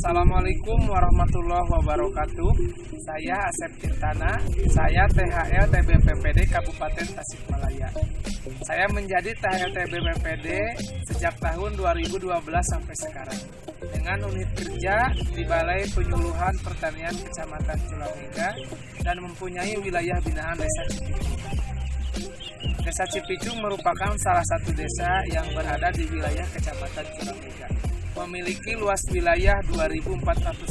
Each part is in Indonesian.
Assalamualaikum warahmatullahi wabarakatuh. Saya Asep Tirtana, saya THL TBPPD Kabupaten Tasikmalaya. Saya menjadi THL TBPPD sejak tahun 2012 sampai sekarang dengan unit kerja di Balai Penyuluhan Pertanian Kecamatan Culamega dan mempunyai wilayah binaan Desa Cipicung. Desa Cipicung merupakan salah satu desa yang berada di wilayah Kecamatan Culamega. Memiliki luas wilayah 2.400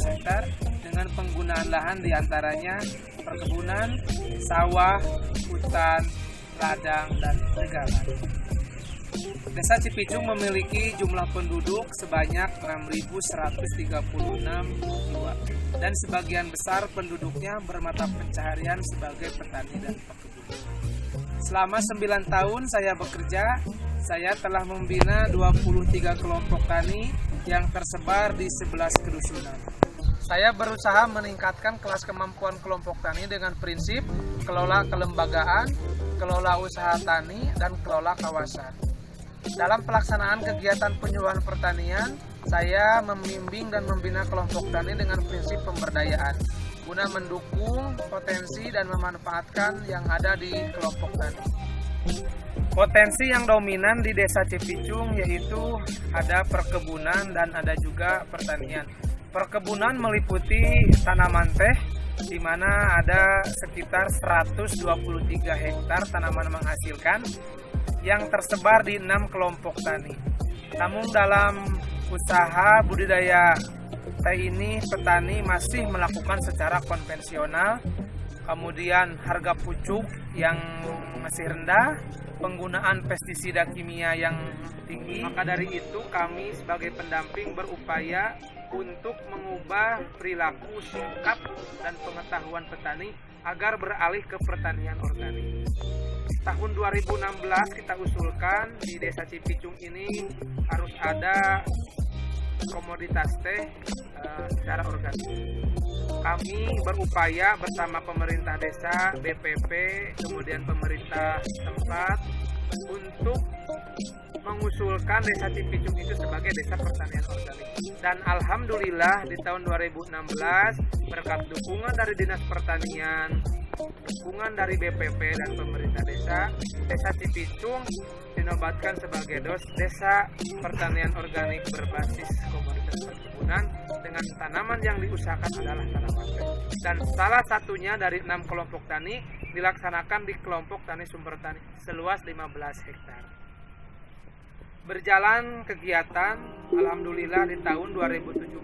hektar dengan penggunaan lahan diantaranya perkebunan, sawah, hutan, ladang, dan tegalan. Desa Cipicung memiliki jumlah penduduk sebanyak 6.136 jiwa dan sebagian besar penduduknya bermata pencaharian sebagai petani dan pekebun. Selama 9 tahun saya bekerja, saya telah membina 23 kelompok tani yang tersebar di 11 kedusunan. Saya berusaha meningkatkan kelas kemampuan kelompok tani dengan prinsip kelola kelembagaan, kelola usaha tani, dan kelola kawasan. Dalam pelaksanaan kegiatan penyuluhan pertanian, saya membimbing dan membina kelompok tani dengan prinsip pemberdayaan, guna mendukung potensi dan memanfaatkan yang ada di kelompok tani. Potensi yang dominan di Desa Cipicung yaitu ada perkebunan dan ada juga pertanian. Perkebunan meliputi tanaman teh, di mana ada sekitar 123 hektar tanaman menghasilkan yang tersebar di 6 kelompok tani. Namun dalam usaha budidaya teh ini petani masih melakukan secara konvensional, kemudian harga pucuk yang masih rendah, penggunaan pestisida kimia yang tinggi. Maka dari itu kami sebagai pendamping berupaya untuk mengubah perilaku, sikap, dan pengetahuan petani agar beralih ke pertanian organik. Tahun 2016 kita usulkan di Desa Cipicung ini harus ada komoditas teh secara organik. Kami berupaya bersama pemerintah desa, BPP, kemudian pemerintah tempat untuk mengusulkan Desa Cipicung itu sebagai desa pertanian organik. Dan alhamdulillah di tahun 2016 berkat dukungan dari Dinas Pertanian, dukungan dari BPP dan pemerintah desa, Desa Cipicung dinobatkan sebagai desa pertanian organik berbasis komoditas perkebunan dengan tanaman yang diusahakan adalah tanaman teh. Dan salah satunya dari 6 kelompok tani dilaksanakan di kelompok tani sumber tani seluas 15 hektar. Berjalan kegiatan, alhamdulillah di tahun 2017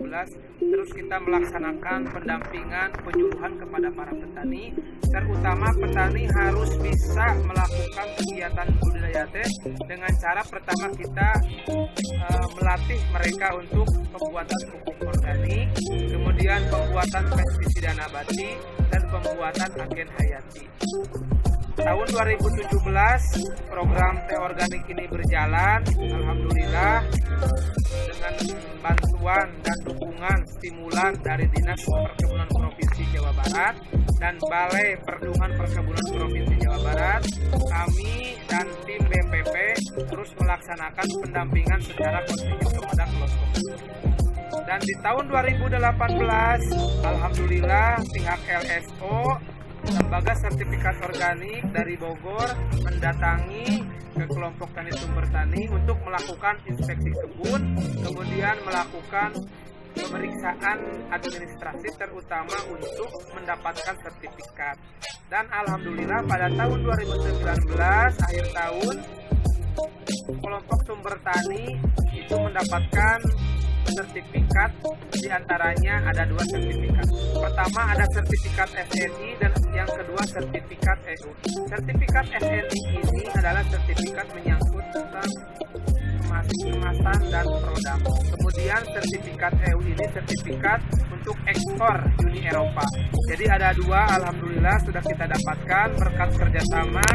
terus kita melaksanakan pendampingan penyuluhan kepada para petani, terutama petani harus bisa melakukan kegiatan budidaya teh dengan cara pertama kita melatih mereka untuk pembuatan pupuk organik, kemudian pembuatan pestisida nabati, dan pembuatan agen hayati. Tahun 2017 program teh organik ini berjalan, alhamdulillah dengan bantuan dan dukungan stimulan dari Dinas Perkebunan Provinsi Jawa Barat dan Balai Perlindungan Perkebunan Provinsi Jawa Barat, kami dan tim BPP terus melaksanakan pendampingan secara kontinu kepada kelompok. Dan di tahun 2018, alhamdulillah pihak LSO Lembaga Sertifikat Organik dari Bogor mendatangi ke kelompok tani sumber tani untuk melakukan inspeksi kebun, kemudian melakukan pemeriksaan administrasi terutama untuk mendapatkan sertifikat. Dan alhamdulillah pada tahun 2019 akhir tahun kelompok sumber tani itu mendapatkan sertifikat, diantaranya ada 2 sertifikat. Pertama ada sertifikat SNI dan yang kedua sertifikat EU. Sertifikat SNI ini adalah sertifikat menyangkut tentang kemasan dan produk. Kemudian sertifikat EU ini sertifikat untuk ekspor Uni Eropa. Jadi ada 2, alhamdulillah sudah kita dapatkan berkat kerjasama,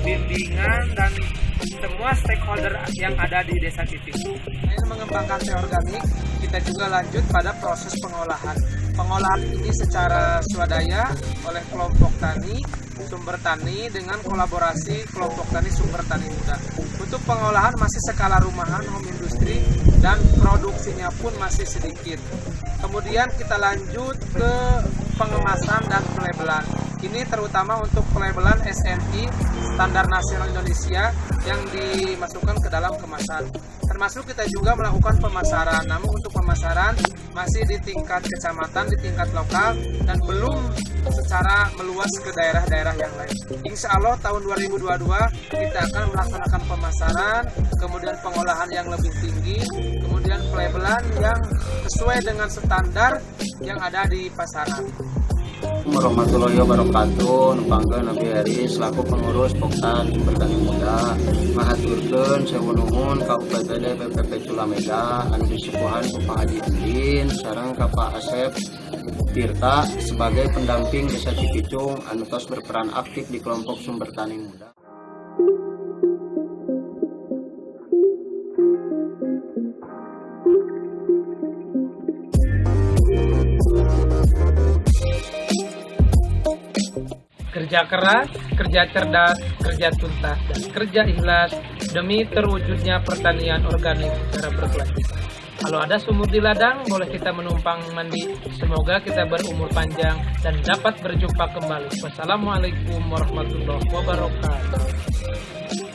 bimbingan, dan semua stakeholder yang ada di Desa Cipicung. Selain mengembangkan teh organik, kita juga lanjut pada proses pengolahan. Pengolahan ini secara swadaya oleh kelompok tani sumber tani dengan kolaborasi kelompok tani sumber tani muda. Untuk pengolahan masih skala rumahan home industry dan produksinya pun masih sedikit. Kemudian kita lanjut ke pengemasan dan pelabelan. Ini terutama untuk pelabelan SNI Standar Nasional Indonesia yang dimasukkan ke dalam kemasan. Termasuk kita juga melakukan pemasaran, namun untuk pemasaran masih di tingkat kecamatan, di tingkat lokal, dan belum secara meluas ke daerah-daerah yang lain. Insya Allah tahun 2022 kita akan melaksanakan pemasaran, kemudian pengolahan yang lebih tinggi, kemudian pelabelan yang sesuai dengan standar yang ada di pasaran. Warahmatullahi wabarakatuh. Numpangkeun Nabi Heri selaku pengurus Poktan Sumber Tani Muda mahaturkeun sewu nuhun ka UPPD BPP Culamega anu disuguhan ku Pak Haji Udin sareng ka Pak Asep Tirta sebagai pendamping Desa Cikicung anu tos berperan aktif di kelompok Sumber Tani Muda. Kerja keras, kerja cerdas, kerja tuntas, dan kerja ikhlas demi terwujudnya pertanian organik secara berkelanjutan. Kalau ada sumur di ladang, boleh kita menumpang mandi. Semoga kita berumur panjang dan dapat berjumpa kembali. Wassalamualaikum warahmatullahi wabarakatuh.